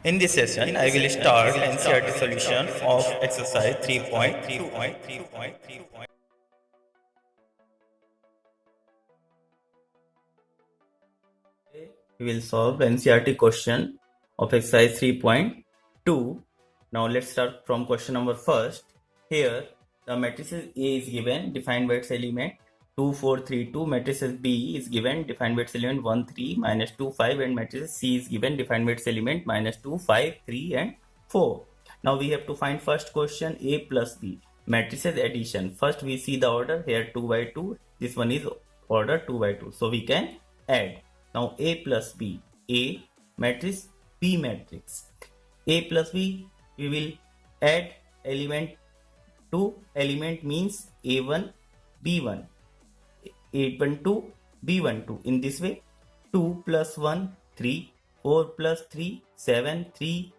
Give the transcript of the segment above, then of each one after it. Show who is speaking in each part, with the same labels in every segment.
Speaker 1: In this session, I will start NCERT solution of exercise 3.2. We will solve NCERT question of exercise 3.2. Now let's start from question number first. Here the matrices A is given, defined by its element 2, 4, 3, 2. Matrices B is given, defined by its element 1, 3, minus 2, 5, and matrices C is given, defined by its element minus 2, 5, 3, and 4. Now we have to find first question A plus B. Matrices addition. First we see the order here 2 by 2. This one is order 2 by 2. So we can add. Now A plus B. A matrix, B matrix. A plus B, we will add element to element means A1, B1. A12, B12. In this way, 2 plus 1, 3, 4 plus 3, 7, 3,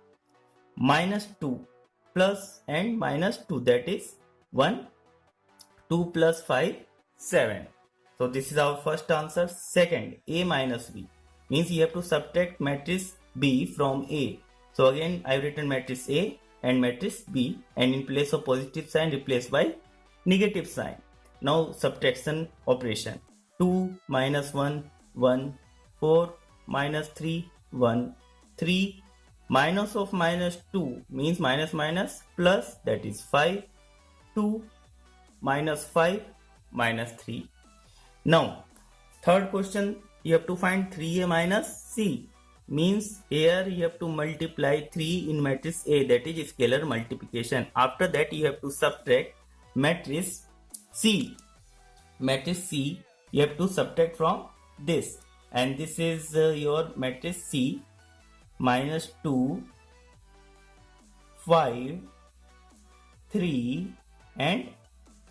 Speaker 1: minus 2 plus and minus 2, that is 1, 2 plus 5, 7. So this is our first answer. Second, A minus B means you have to subtract matrix B from A. So again I have written matrix A and matrix B, and in place of positive sign replaced by negative sign. Now subtraction operation. 2 minus 1, 1, 4 minus 3, 1, 3, minus of minus 2 means minus minus plus, that is 5, 2 minus 5 minus 3. Now third question, you have to find 3A minus C, means here you have to multiply 3 in matrix A, that is scalar multiplication. After that you have to subtract matrix C. Matrix C you have to subtract from this, and this is your matrix C, minus 2, 5, 3 and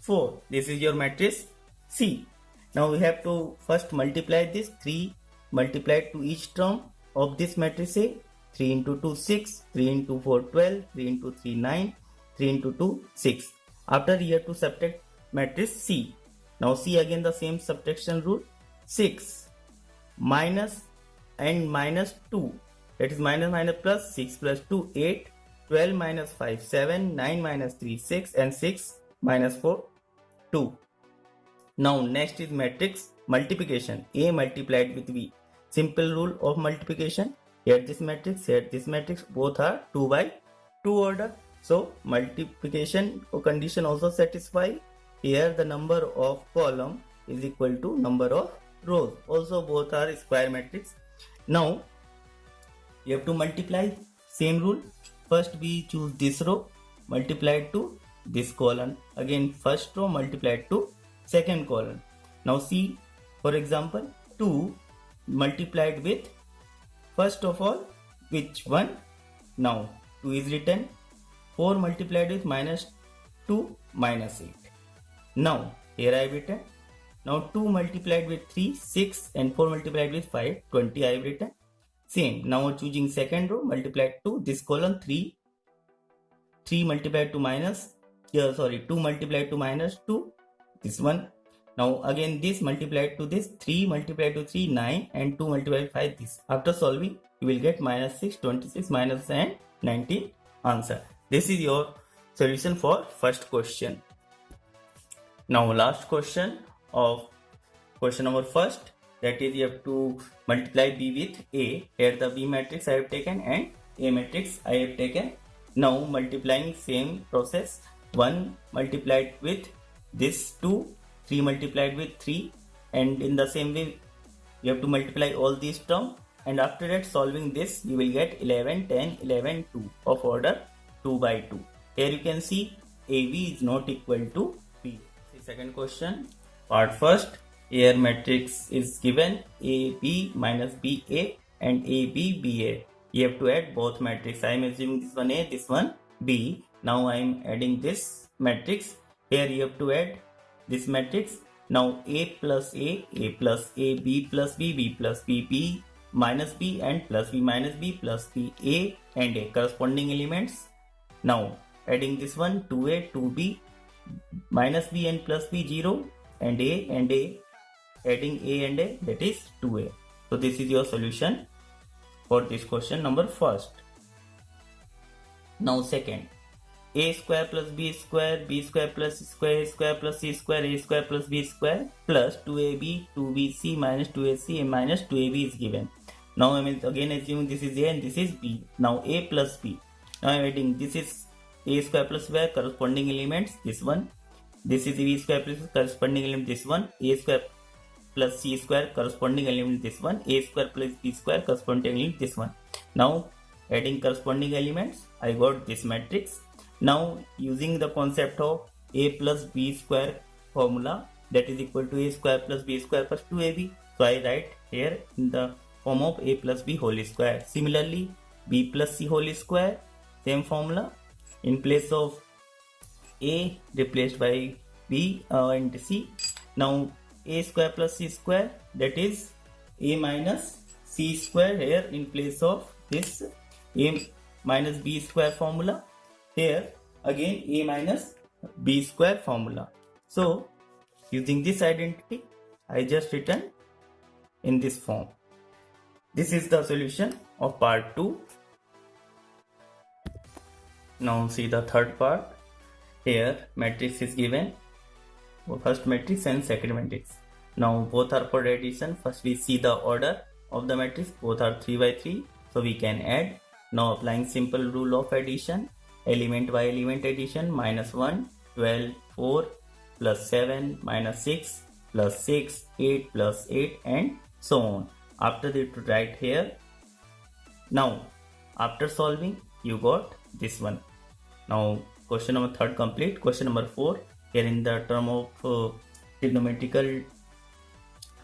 Speaker 1: 4. This is your matrix C. Now we have to first multiply this 3 multiplied to each term of this matrix A. 3 into 2 6, 3 into 4 12, 3 into 3 9, 3 into 2 6. After you have to subtract matrix C. Now see again the same subtraction rule. 6 minus and minus 2, that is minus minus plus, 6 plus 2 8, 12 minus 5 7, 9 minus 3 6, and 6 minus 4 2. Now next is matrix multiplication. A multiplied with B. Simple rule of multiplication. Here this matrix, both are 2 by 2 order. So multiplication condition also satisfy. Here the number of column is equal to number of rows. Also both are square matrix. Now you have to multiply. Same rule. First we choose this row multiplied to this column. Again first row multiplied to second column. Now see, for example, 2 multiplied with, first of all, which one? Now 2 is written. 4 multiplied with minus 2 minus 8. Now here I have written. Now 2 multiplied with 3 6, and 4 multiplied with 5 20 I have written. Same. Now choosing second row multiplied to this column 3 multiplied to minus 2 multiplied to minus 2, this one. Now again this multiplied to this, 3 multiplied to 3 9, and 2 multiplied to 5 this. After solving you will get minus 6 26 minus and 19 answer. This is your solution for first question. Now last question of question number first, that is you have to multiply B with A. Here the B matrix I have taken and A matrix I have taken. Now multiplying, same process. 1 multiplied with this 2, 3 multiplied with 3, and in the same way you have to multiply all these terms, and after that solving this you will get 11 10 11 2 of order 2 by 2. Here you can see AB is not equal to B. The second question, part first. Here matrix is given AB minus BA and AB BA. You have to add both matrix. I am assuming this one A, this one B. Now I am adding this matrix. Here you have to add this matrix. Now A plus A plus A, B plus B, B plus B, B minus B, and plus B minus B plus B, A and A corresponding elements. Now adding this one, 2A 2B minus B and plus B 0, and A, adding A and A, that is 2A. So this is your solution for this question number first. Now second, a square plus b square plus square a square plus c square a square plus b square plus 2ab 2bc minus 2ac minus 2ab is given. Now I am again assuming this is a and this is b. Now a plus b. Now I am adding this is a square plus b corresponding elements this one. This is b square plus corresponding element this one. A square plus c square corresponding element this one. A square plus b square corresponding element this one. Now adding corresponding elements, I got this matrix. Now using the concept of a plus b square formula, that is equal to a square plus b square plus 2ab. So I write here in the form of a plus b whole square. Similarly, b plus c whole square, same formula. In place of a replaced by b and c. Now a square plus c square, that is a minus c square here in place of this a minus b square formula. Here again a minus b square formula. So using this identity, I just written in this form. This is the solution of part 2. Now see the third part. Here matrix is given, first matrix and second matrix. Now both are for addition. First we see the order of the matrix. Both are 3 by 3, so we can add. Now applying simple rule of addition, element by element addition, minus 1, 12, 4, plus 7, minus 6, plus 6, 8, plus 8, and so on. After that, to write here. Now after solving, you got this one. Now question number 3 complete. Question number 4, here in the term of trigonometrical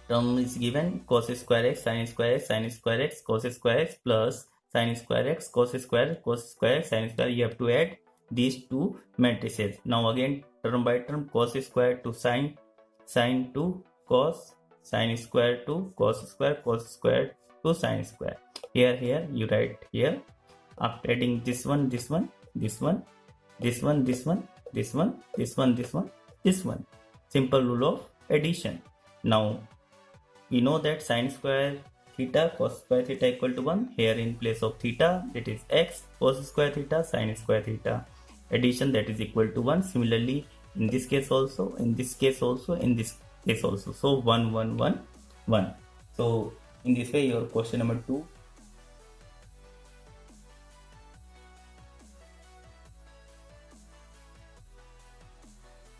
Speaker 1: term is given cos square x sin square x sin square x cos square x plus sin square x cos square x sin square. You have to add these two matrices. Now again term by term, cos square to sin, sin to cos, sin square to cos square to sin square. Here you write here. After adding this one, this one, this one, this one, this one, this one, this one, this one, this one. Simple rule of addition. Now we know that sin square theta cos square theta equal to 1. Here in place of theta, that is x, cos square theta sin square theta. Addition, that is equal to 1. Similarly in this case also, in this case also, in this case also. So 1 1 1 1. So in this way your question number 2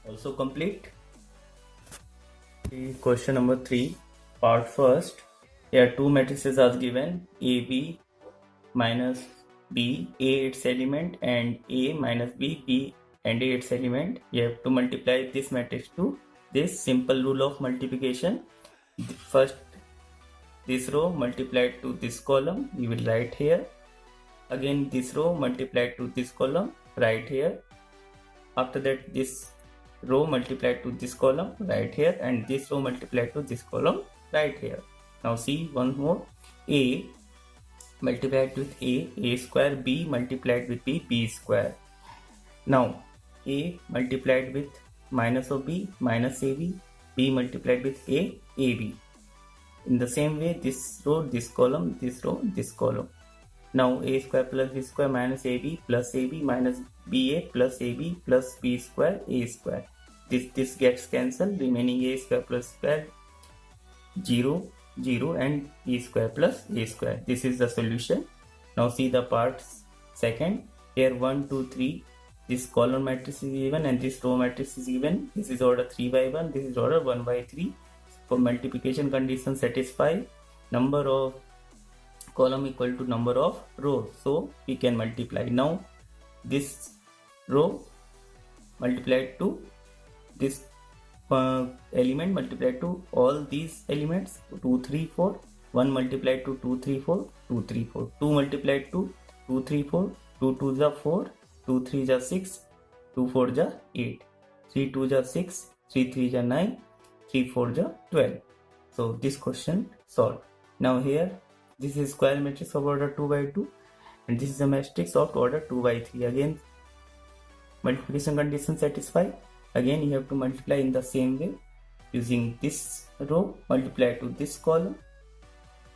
Speaker 1: also complete. Question number 3, part first. Here two matrices are given, AB minus B, A its element, and A minus B, B and A its element. You have to multiply this matrix to this simple rule of multiplication. First this row multiplied to this column, you will write here. Again this row multiplied to this column, write here. After that this row multiplied to this column, right here, and this row multiplied to this column, right here. Now see one more, A multiplied with A square, B multiplied with B square. Now A multiplied with minus of B, minus AB, B multiplied with AB. In the same way, this row, this column, this row, this column. Now A square plus B square minus AB plus AB minus BA plus AB plus B square A square. This gets cancelled, remaining A square plus square 0 0 and B square plus A square. This is the solution. Now see the parts second. Here 1 2 3, this column matrix is given and this row matrix is given. This is order 3 by 1, this is order 1 by 3. For multiplication condition satisfy, number of column equal to number of rows, so we can multiply. Now this row multiplied to this element multiplied to all these elements, 2 3 4, 1 multiplied to 2 3 4, 2 3 4, 2 multiplied to 2 3 4, 2 2 is 4, 2 3 is 6, 2 4 is 8, 3 2 is 6, 3 3 is 9, 3 4 is 12. So this question solved. Now here this is square matrix of order 2 by 2 and this is a matrix of order 2 by 3. Again multiplication condition satisfy. Again you have to multiply in the same way, using this row multiply to this column,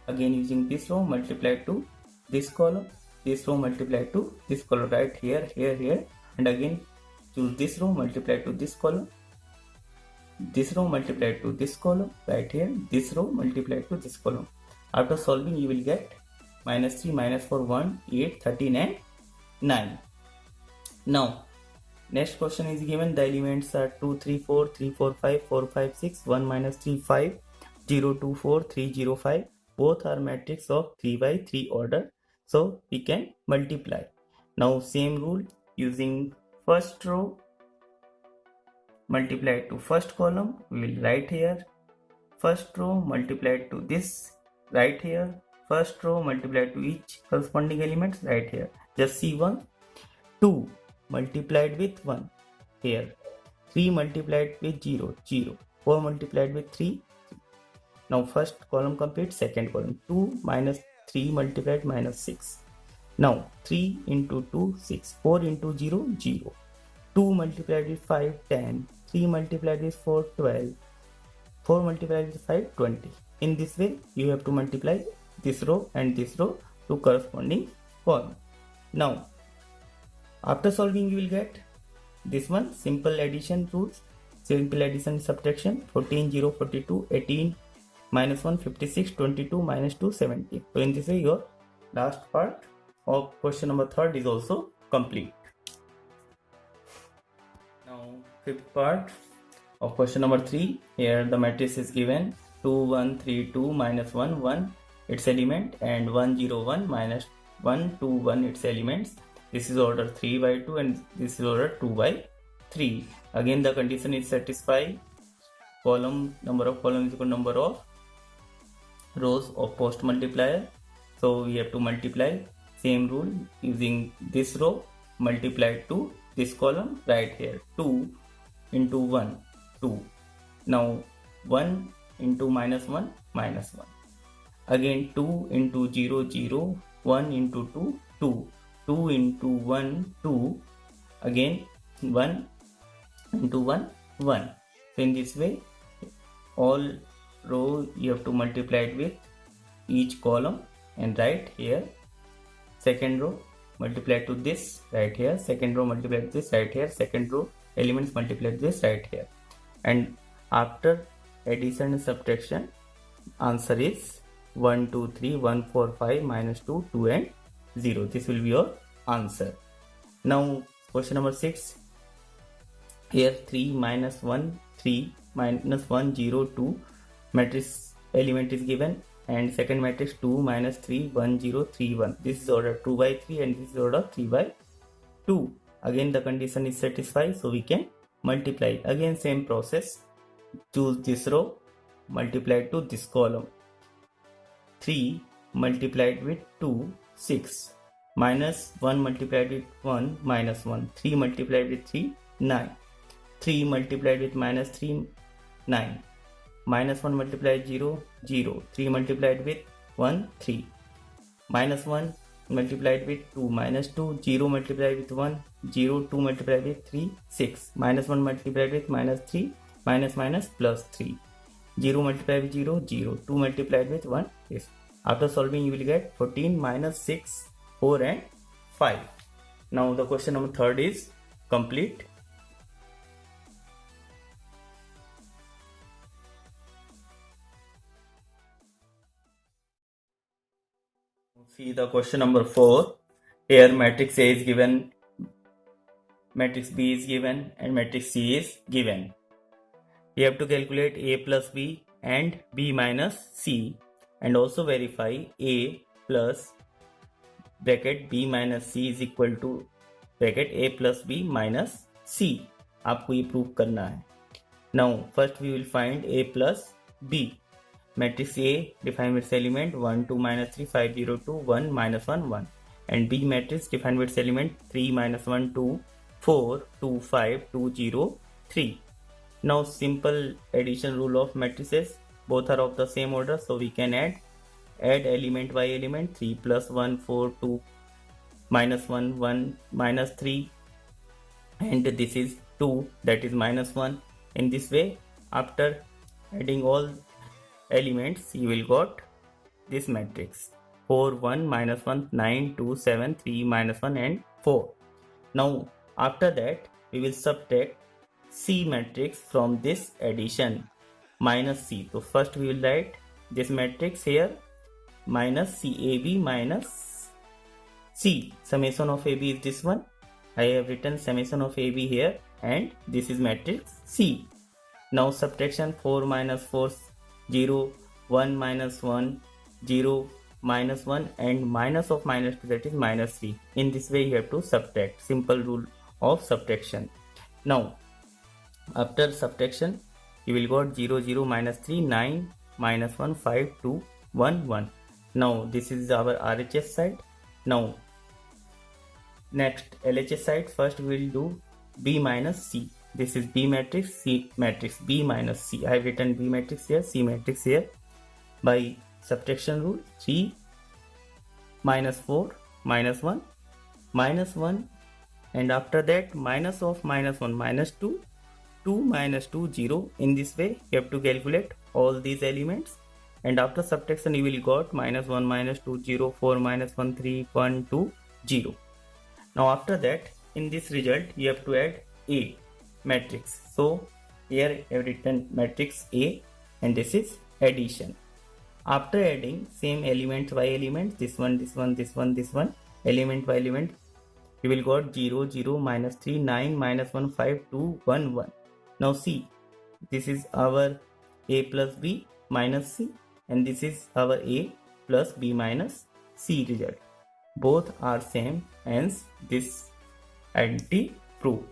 Speaker 1: again using this row multiply to this column, this row multiplied to this column, right here, here, and again choose this row multiplied to this column, this row multiplied to this column, right here, this row multiplied to this column. After solving, you will get minus 3, minus 4, 1, 8, 13 and 9. Now, next question is given. The elements are 2, 3, 4, 3, 4, 5, 4, 5, 6, 1, minus 3, 5, 0, 2, 4, 3, 0, 5. Both are matrix of 3 by 3 order. So, we can multiply. Now, same rule, using first row multiplied to first column, we will write here. First row multiplied to this, right here. First row multiplied to each corresponding elements, right here. Just see 1, 2 multiplied with 1 here, 3 multiplied with 0, 0, 4 multiplied with 3. Now first column complete, second column 2 minus 3 multiplied minus 6. Now 3 into 2, 6, 4 into 0, 0, 2 multiplied with 5, 10, 3 multiplied with 4, 12, 4 multiplied with 5, 20. In this way, you have to multiply this row and this row to corresponding column. Now, after solving, you will get this one, simple addition rules, simple addition subtraction, 14, 0, 42, 18, minus 1, 56, 22, minus 2, 70. So in this way, your last part of question number 3 is also complete. Now, fifth part of question number 3, here the matrix is given 2, 1, 3, 2, minus 1, 1 its element, and 1, 0, 1, minus 1, 2, 1 its elements. This is order 3 by 2 and this is order 2 by 3. Again the condition is satisfied. Number of columns is equal to number of rows of post multiplier. So we have to multiply, same rule, using this row multiplied to this column, right here, 2 into 1, 2. Now 1 into minus 1, minus 1. Again 2 into 0, 0, 1 into 2, 2, 2 into 1, 2, again 1 into 1, 1. So in this way, all row you have to multiply it with each column and write here. Second row multiplied to this, right here. Second row multiplied to this, right here. Second row elements multiplied to this, right here. And after addition and subtraction, answer is 1, 2, 3, 1, 4, 5, minus 2, 2 and 0. This will be your answer. Now question number 6. Here 3 minus 1, 3 minus 1, 0, 2 matrix element is given, and second matrix 2 minus 3, 1, 0, 3, 1. This is order 2 by 3 and this is order 3 by 2. Again the condition is satisfied, so we can multiply. Again same process. Choose this row multiplied to this column. 3 multiplied with 2, 6, minus 1 multiplied with 1, minus 1, 3 multiplied with 3, 9, 3 multiplied with minus 3, 9, minus 1 multiplied 0, 0, 3 multiplied with 1, 3, minus 1 multiplied with 2, minus 2, 0 multiplied with 1, 0, 2 multiplied with 3, 6, minus 1 multiplied with minus 3, minus minus plus 3, 0 multiplied with 0, 0, 2 multiplied with 1, yes. After solving, you will get 14 minus 6, 4 and 5. Now the question number 3 is complete. See the question number 4. Here matrix A is given, matrix B is given, and matrix C is given. We have to calculate A plus B and B minus C, and also verify A plus bracket B minus C is equal to bracket A plus B minus C. आपको ये prove करना है. Now first we will find A plus B. Matrix A defined with its element 1, 2, minus 3, 5, 0, 2, 1, minus 1, 1. And B matrix defined with its element 3, minus 1, 2, 4, 2, 5, 2, 0, 3. Now simple addition rule of matrices. Both are of the same order, so we can add element by element. 3 plus 1, 4, 2, minus 1, 1, minus 3, and this is 2, that is minus 1. In this way, after adding all elements, you will got this matrix. 4, 1, minus 1, 9, 2, 7, 3, minus 1 and 4. Now after that we will subtract C matrix from this addition minus C. So first we will write this matrix here minus CAB minus C. Summation of AB is this one. I have written summation of AB here and this is matrix C. Now subtraction 4 minus 4, 0, 1 minus 1, 0, minus 1 and minus of minus 2, that is minus 3. In this way you have to subtract. Simple rule of subtraction. Now after subtraction you will got 0, 0, minus 3, 9, minus 1, 5, 2, 1, 1. Now this is our RHS side. Now next LHS side, first we will do B minus C. This is B matrix, C matrix, B minus C. I have written B matrix here, C matrix here. By subtraction rule, 3 minus 4 minus 1 minus 1 and after that minus of minus 1 minus 2, 2 minus 2, 0. In this way you have to calculate all these elements and after subtraction you will got minus 1 minus 2, 0, 4 minus 1, 3, 1, 2, 0. Now after that in this result you have to add A matrix. So here I have written matrix A and this is addition. After adding same elements by elements, this one, this one, this one, this one, element by element, you will got 0, 0, minus 3, 9, minus 1, 5, 2, 1, 1. Now see, this is our A plus B minus C and this is our A plus B minus C result. Both are same, hence this identity proved.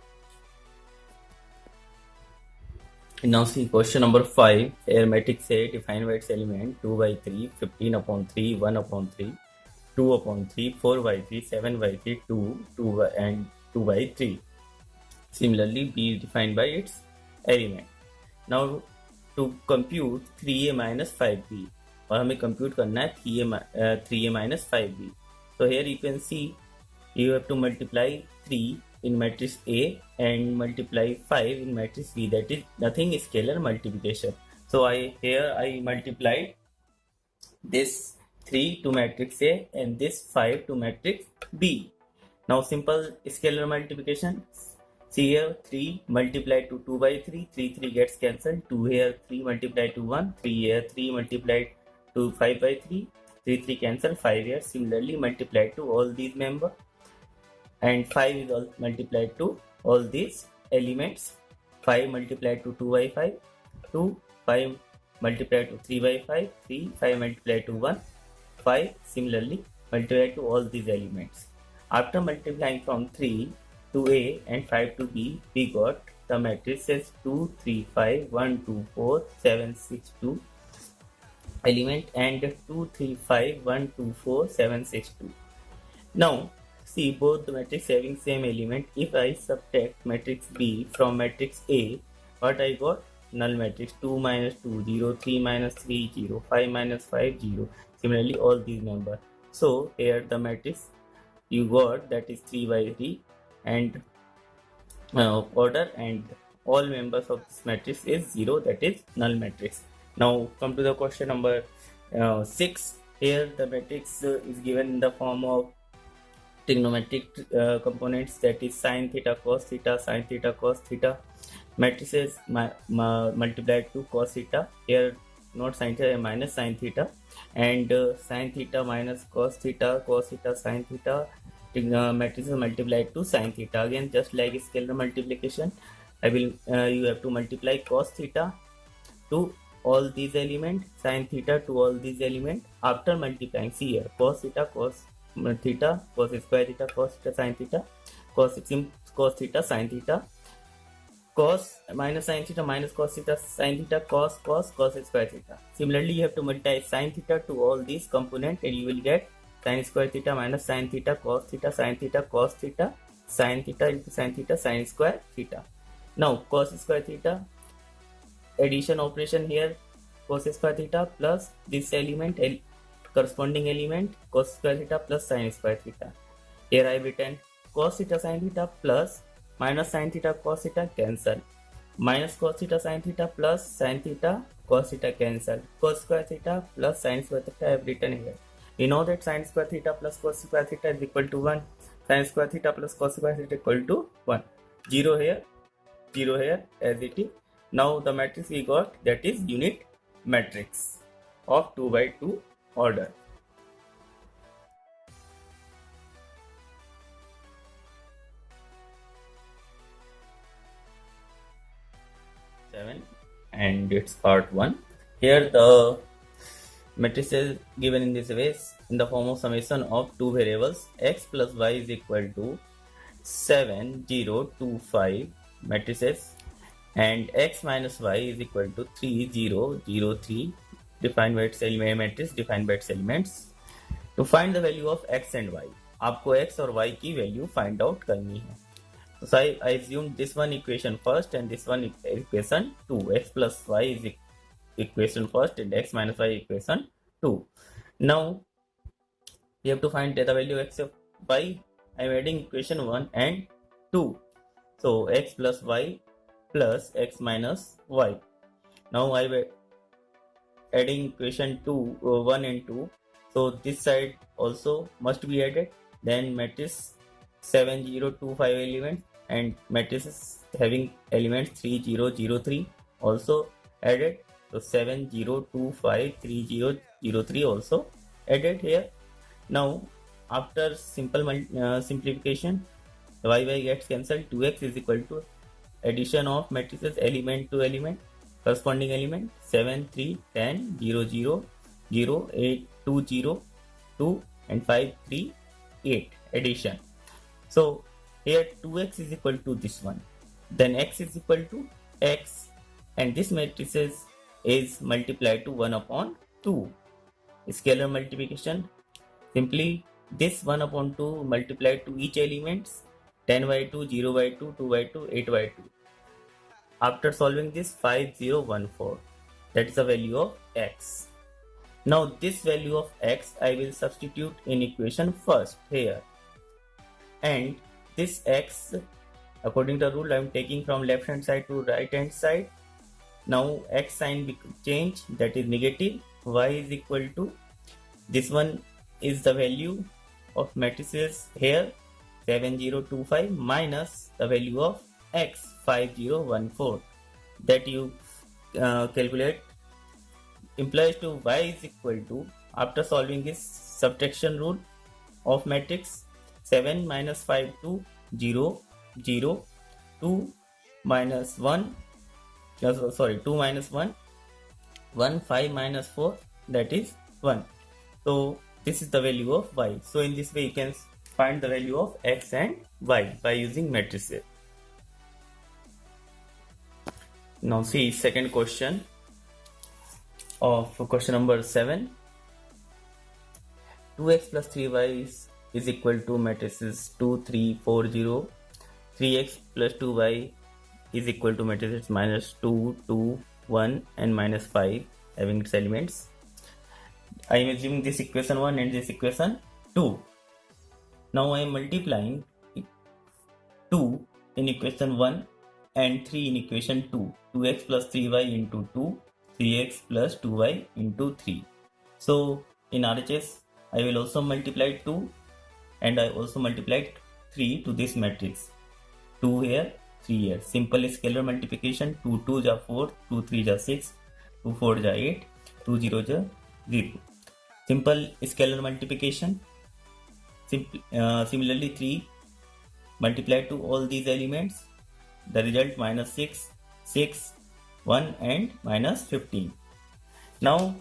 Speaker 1: Now see question number 5. Here matrix A defined by its element 2 by 3, 15 upon 3, 1 upon 3, 2 upon 3, 4 by 3, 7 by 3, 2, 2 by, and 2 by 3. Similarly B defined by its element. Now to compute 3A minus 5B और हमें compute करना है 3A minus 5B. So here you can see you have to multiply 3 in matrix A and multiply 5 in matrix B. That is nothing scalar multiplication. So I multiplied this 3 to matrix A and this 5 to matrix B. Now simple scalar multiplication. See here 3 multiplied to 2 by 3, 3 gets cancelled. 2 here 3 multiplied to 1, 3 here 3 multiplied to 5 by 3. 3 cancel, 5 here similarly multiplied to all these members and 5 is all multiplied to all these elements. 5 multiplied to 2 by 5, 2, 5 multiplied to 3 by 5, 3, 5 multiplied to 1, 5 similarly multiplied to all these elements. After multiplying from 3 to A and 5 to B, we got the matrices 2, 3, 5, 1, 2, 4, 7, 6, 2 element and 2, 3, 5, 1, 2, 4, 7, 6, 2. Now see both the matrix having same element. If I subtract matrix B from matrix A, what I got? Null matrix 2 minus 2, 0, 3 minus 3, 0, 5 minus 5, 0. Similarly all these members. So here the matrix you got that is 3 by 3 and order and all members of this matrix is 0, that is null matrix. Now come to the question number 6. Here the matrix is given in the form of trigonometric components, that is sin theta cos theta, sin theta cos theta. Matrices multiplied to cos theta. Here not sin theta, minus sin theta, and sin theta minus cos theta, sin theta. Matrices multiplied to sin theta. Again just like scalar multiplication, you have to multiply cos theta to all these elements, sin theta to all these elements. After multiplying, see here cos theta, cos theta, cos square theta, cos theta, sin theta, cos theta, sin theta, cos minus sin theta minus cos theta, sin theta, cos square theta. Similarly you have to multiply sin theta to all these components and you will get sin square theta minus sin theta, cos theta, sin theta, cos theta, sin theta into sin theta, sin square theta. Now cos square theta, addition operation here, cos square theta plus this element, corresponding element, cos square theta plus sin square theta. Here I have written cos theta sin theta plus minus sin theta cos theta cancel, minus cos theta sin theta plus sin theta cos theta cancel, cos square theta plus sin square theta I have written here. We know that sin square theta plus cos square theta is equal to 1. Sin square theta plus cos square theta is equal to 1. 0 here as it is. Now the matrix we got, that is unit matrix of 2 by 2 order. And it's part 1. Here the matrix is given in this way, in the form of summation of two variables x plus y is equal to 7 0 2 5 matrices, and x minus y is equal to 3 0 0 3 defined by its element matrix defined by its elements. To find the value of x and y, आपको x और y की value find out करनी है. So I assume this one equation first and this one equation 2. X plus y is equation first and x minus y equation 2. Now we have to find the value of x of y. I am adding equation 1 and 2. So x plus y plus x minus y. Now I am adding equation 2, 1 and 2. So this side also must be added. Then matrix 7 0 2 5 elements and matrices having elements 3 0 0 3 also added. So 7 0 2 5 3 0 0 3 also added here. Now after simple simplification, y gets cancelled. 2x is equal to addition of matrices element to element, corresponding element 7 3 10 0 0 0 8 2 0 2 and 5 3 8 addition. So here 2x is equal to this one, then x is equal to x, and this matrices is multiplied to 1 upon 2. Scalar multiplication, simply this 1 upon 2 multiplied to each elements 10 by 2, 0 by 2, 2 by 2, 8 by 2. After solving this 5 0 1 4, that is the value of x. Now this value of x I will substitute in equation first here, and this x, according to the rule, I am taking from left hand side to right hand side. Now x sign change, that is negative. Y is equal to, this one is the value of matrices here 7 0 2 5 minus the value of x 5 0 1 4, that you calculate, implies to y is equal to, after solving this subtraction rule of matrix, 7 minus 5 2 0 0 2 minus 1 2 minus 1 1 5 minus 4, that is 1. So this is the value of y. So in this way you can find the value of x and y by using matrices. Now see second question of question number 7. 2x plus 3y is equal to matrices 2 3 4 0. 3x plus 2y is equal to matrices minus 2 2 1 and minus 5 having its elements. I am assuming this equation 1 and this equation 2. Now I am multiplying 2 in equation 1 and 3 in equation 2. 2x plus 3y into 2, 3x plus 2y into 3. So in RHS I will also multiply 2 and I also multiplied 3 to this matrix. 2 here, 3 here. Simple scalar multiplication. 2 2 ja 4, 2 3 ja 6, 2 4 ja 8, 2 0 ja 0. Simple scalar multiplication. Similarly 3 multiplied to all these elements. The result minus 6, 6, 1 and minus 15. Now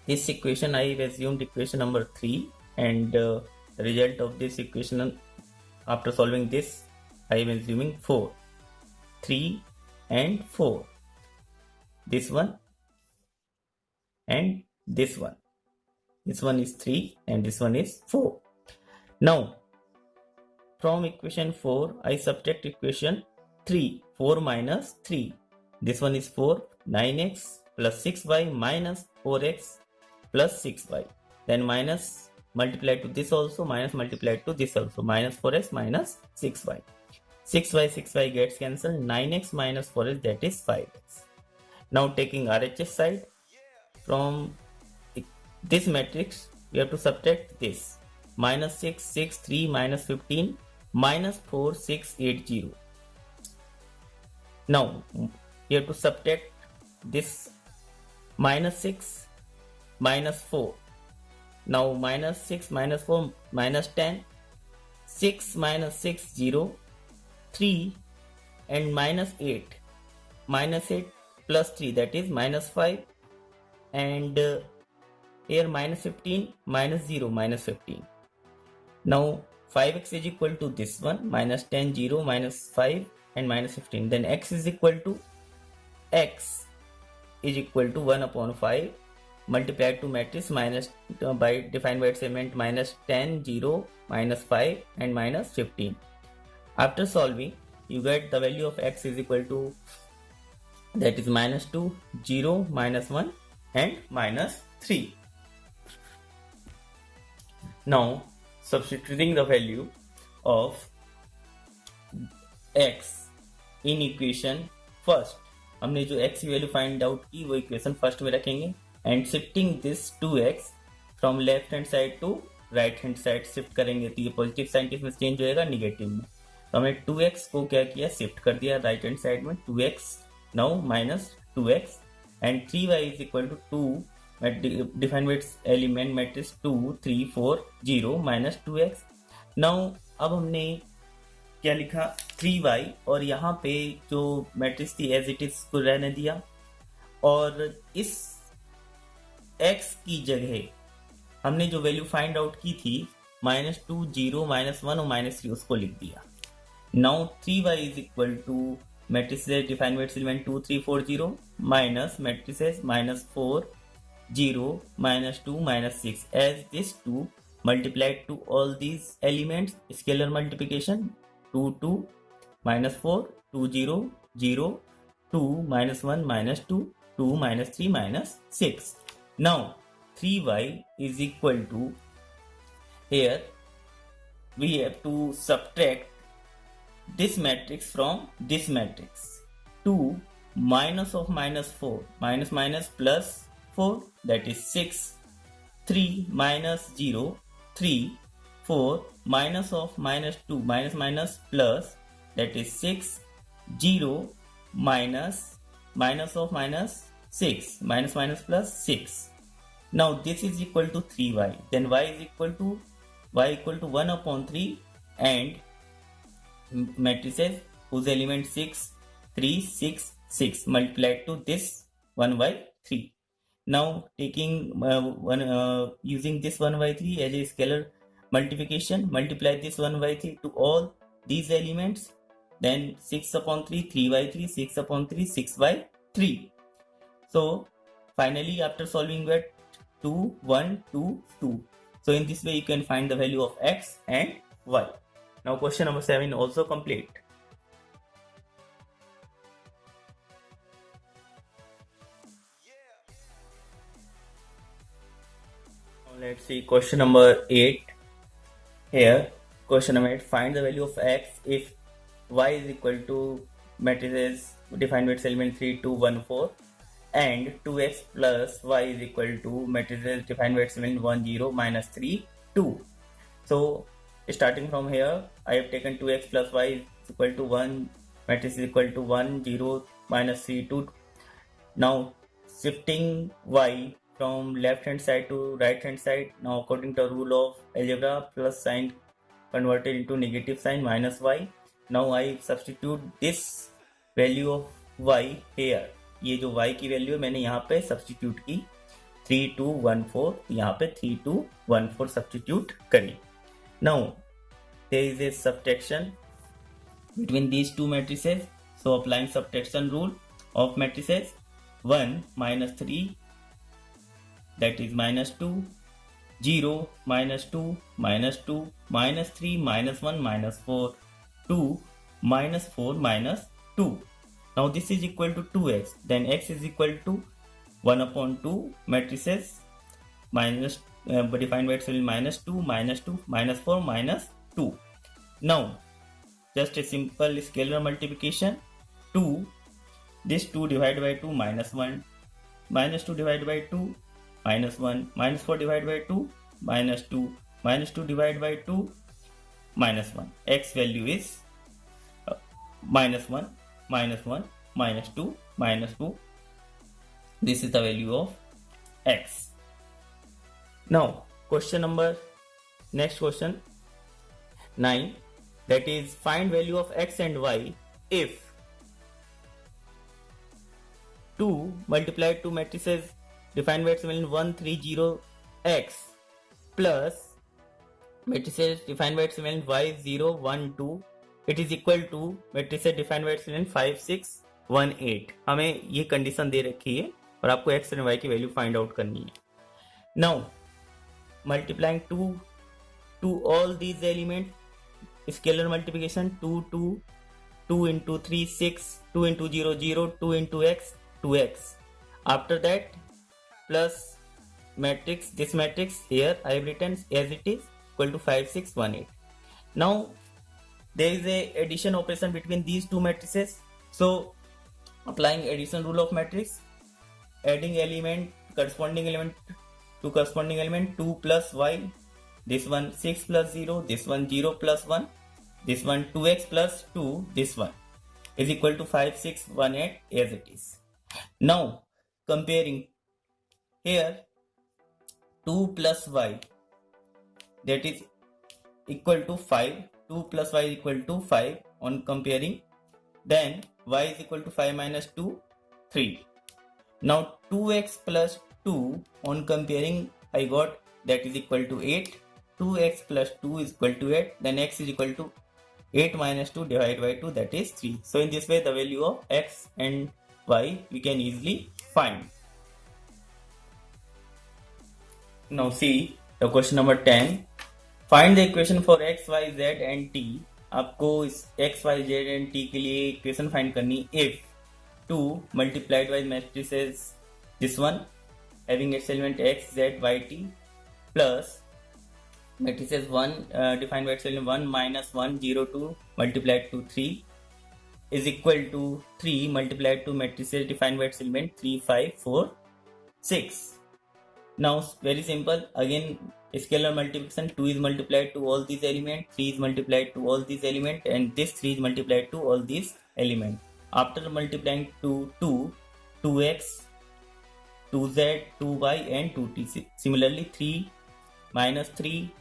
Speaker 1: this equation I have assumed equation number 3, and the result of this equation after solving this I am assuming 4. 3 and 4. This one and this one. This one is 3 and this one is 4. Now from equation 4 I subtract equation 3. 4 minus 3. This one is 4. 9x plus 6y minus 4x plus 6y. Then minus multiplied to this also, minus multiplied to this also, minus 4x minus 6y. 6y gets cancelled. 9x minus 4x, that is 5x. Now taking RHS side, from this matrix we have to subtract this minus 6 6 3 minus 15 minus 4 6 8 0. Now we have to subtract this minus 6 minus 4. Now minus 6 minus 4 minus 10, 6 minus 6 0, 3 and minus 8 plus 3, that is minus 5, and here minus 15 minus 0 minus 15. Now 5x is equal to this one, minus 10 0 minus 5 and minus 15. Then x is equal to 1 upon 5 multiplied to matrix minus by defined by its element minus 10 0 minus 5 and minus 15. After solving, you get the value of x is equal to, that is minus 2 0 minus 1 and minus 3. Now substituting the value of x in equation first, हमने जो x की value find out की वो equation first में रखेंगे and shifting this 2x from left hand side to right hand side shift करेंगे तो ये पॉजिटिव साइन किसमें चेंज होएगा, निगेटिव में. तो हमने 2x को क्या किया, शिफ्ट कर दिया राइट हैंड साइड में, 2x now minus 2x and 3y is equal to 2 defined by its element matrix 2 3 4 0 minus 2x. Now अब हमने क्या लिखा, 3y, और यहाँ पे जो मैट्रिक्स थी एज इट इज को रहने दिया और इस x की जगह हमने जो वैल्यू फाइंड आउट की थी माइनस 2 0 माइनस 1 और माइनस 3 उसको लिख दिया. Now 3y is equal to matrices defined by its element 2 3 4 0 minus matrices minus 4 0 minus 2 minus 6, as this 2 multiplied to all these elements, scalar multiplication 2 2 minus 4 2 0 0 2 minus 1 minus 2 2 minus 3 minus 6. Now 3y is equal to, here we have to subtract this matrix from this matrix. 2 minus of minus 4 minus minus plus 4, that is 6. 3 minus 0 3 4 minus of minus 2 minus minus plus, that is 6. 0 minus minus of minus 6 minus minus plus 6. Now this is equal to 3y, then y is equal to 1 upon 3 and matrices whose element 6 3 6 6 multiplied to this 1 by 3. Now taking using this 1 by 3 as a scalar multiplication, multiply this 1 by 3 to all these elements, then 6 upon 3 3 by 3 6 upon 3 6 by 3. So finally after solving we get 2 1 2 2. So in this way you can find the value of x and y. Now question number 7 also complete. Let's see question number 8. Here question number 8, find the value of x if y is equal to matrices defined by its element 3 2 1 4 and 2x plus y is equal to matrices defined by its element 1 0 minus 3 2. So starting from here I have taken 2x plus y is equal to 1, matrix is equal to 1 0 minus 3 2. Now shifting y from left hand side to right hand side. Now according to the rule of algebra, plus sign converted into negative sign minus y. Now I substitute this value of y here. ये जो y की value है मैंने यहाँ पे substitute की 3214, यहाँ पे 3214 सब्सटीट्यूट करी. Now there is a subtraction between these two matrices. So applying subtraction rule of matrices, 1 minus 3, that is minus 2, 0 minus 2 minus 2 minus 3 minus 1 minus 4, 2 minus 4 minus 2. Now this is equal to 2x, then x is equal to 1 upon 2 matrices minus defined by itself minus 2 minus 2 minus 4 minus 2. Now just a simple scalar multiplication, 2, this 2 divided by 2 minus 1, minus 2 divided by 2 -1, -4 divided by 2, -2, -2 divided by 2, -1. X value is -1, -1, -2, -2. This is the value of X. Now, next question 9, that is find value of X and Y if 2 multiplied 2 matrices defined by its element 1, 3, 0, X plus matrices defined by its element Y 0, 1, 2, it is equal to matrices defined by its element 5, 6, 1, 8. हमें ये condition दे रखी है और आपको X and Y की value find out करनी है. Now multiplying 2 to all these elements, scalar multiplication 2 into 3 6, 2 into 0 0, 2 into X 2X. After that plus matrix, this matrix here I have written as it is equal to 5 6 1 8. Now there is a addition operation between these two matrices, so applying addition rule of matrix, adding element corresponding element to corresponding element 2 plus y, this one 6 plus 0, this one 0 plus 1, this one 2x plus 2, this one is equal to 5 6 1 8 as it is. Now comparing here 2 plus y, that is equal to 5, 2 plus y is equal to 5 on comparing, then y is equal to 5 minus 2, 3. Now 2x plus 2 on comparing I got that is equal to 8, 2x plus 2 is equal to 8, then x is equal to 8 minus 2 divided by 2, that is 3. So in this way the value of x and y we can easily find. Now see the question number 10. Find the equation for x, y, z and t. आपको इस x, y, z and t के लिए equation find करनी if 2 multiplied by matrices this one having its element x, z, y, t plus matrices 1 defined by its element 1 minus 1 0 2 multiplied to 3 is equal to 3 multiplied to matrices defined by its element 3 5 4 6. Now very simple, again scalar multiplication, 2 is multiplied to all these elements, 3 is multiplied to all these elements, and this 3 is multiplied to all these elements. After multiplying to 2, 2x, 2z, 2y and 2t. Similarly 3 minus 3,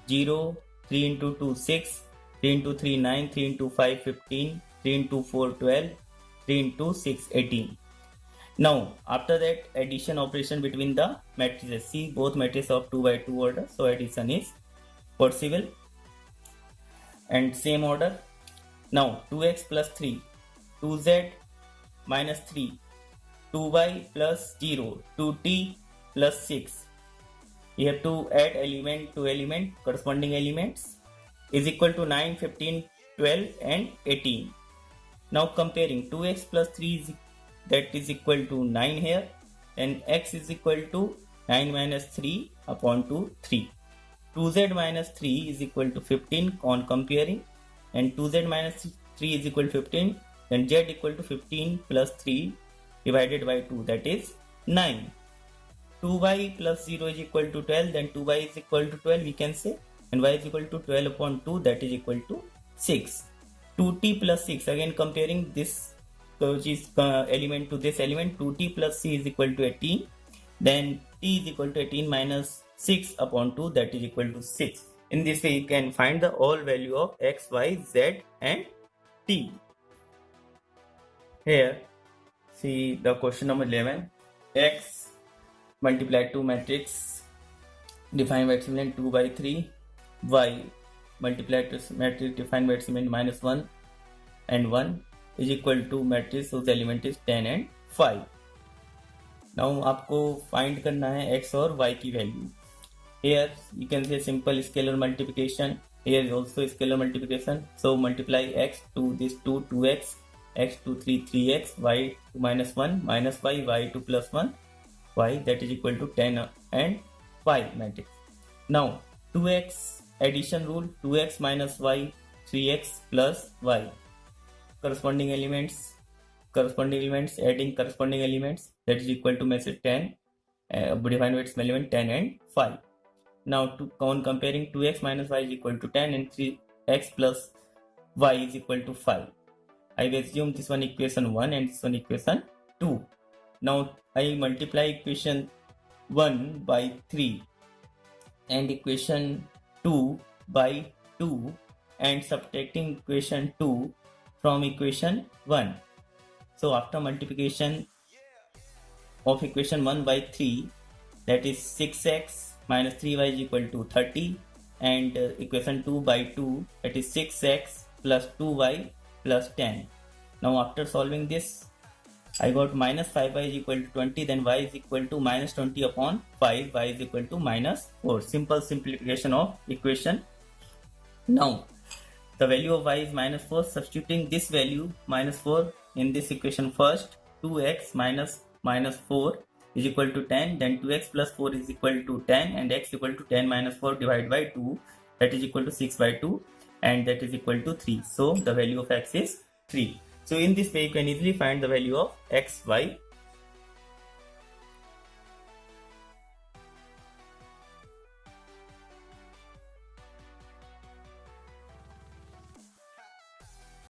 Speaker 1: 0, 3 into 2 6, 3 into 3 9, 3 into 5 15, 3 into 4 12, 3 into 6 18. Now after that addition operation between the matrices, see both matrices of 2 by 2 order, so addition is possible and same order. Now 2x plus 3, 2z minus 3, 2y plus 0, 2t plus 6. You have to add element to element, corresponding elements is equal to 9, 15, 12 and 18. Now comparing 2x plus 3 is that is equal to 9 here, and x is equal to 9 minus 3 upon 2 3. 2z minus 3 is equal to 15 on comparing, and 2z minus 3 is equal to 15, then z equal to 15 plus 3 divided by 2, that is 9. 2y plus 0 is equal to 12, then 2y is equal to 12 we can say, and y is equal to 12 upon 2, that is equal to 6. 2t plus 6, again comparing this which is element to this element, 2t plus c is equal to 18, then t is equal to 18 minus 6 upon 2, that is equal to 6. In this way you can find the all value of x, y, z and t. Here see the question number 11. X multiplied to matrix defined by its element 2 by 3, y multiplied to matrix defined by its element minus 1 and 1 is equal to matrix whose element is 10 and 5. Now आपको find करना है x और y की value. Here you can say simple scalar multiplication. Here is also scalar multiplication. So multiply x to this 2 2x, x to 3 3x, y to minus 1 minus y to plus 1 y, that is equal to 10 and 5 matrix. Now 2x addition rule, 2x minus y 3x plus y. Corresponding elements, adding corresponding elements, that is equal to message 10 defined by its value in 10 and 5. Now on comparing 2x minus y is equal to 10 and 3x plus y is equal to 5. I will assume this one equation 1 and this one equation 2. Now I multiply equation 1 by 3 and equation 2 by 2 and subtracting equation 2 from equation 1. So after multiplication of equation 1 by 3, that is 6x minus 3y is equal to 30, and equation 2 by 2, that is 6x plus 2y plus 10. Now after solving this, I got minus 5y is equal to 20, then y is equal to minus 20 upon 5, y is equal to minus 4. Simple simplification of equation. Now the value of y is minus 4. Substituting this value minus 4 in this equation first, 2x minus 4 is equal to 10, then 2x plus 4 is equal to 10, and x equal to 10 minus 4 divided by 2, that is equal to 6 by 2, and that is equal to 3. So the value of x is 3. So in this way you can easily find the value of x, y,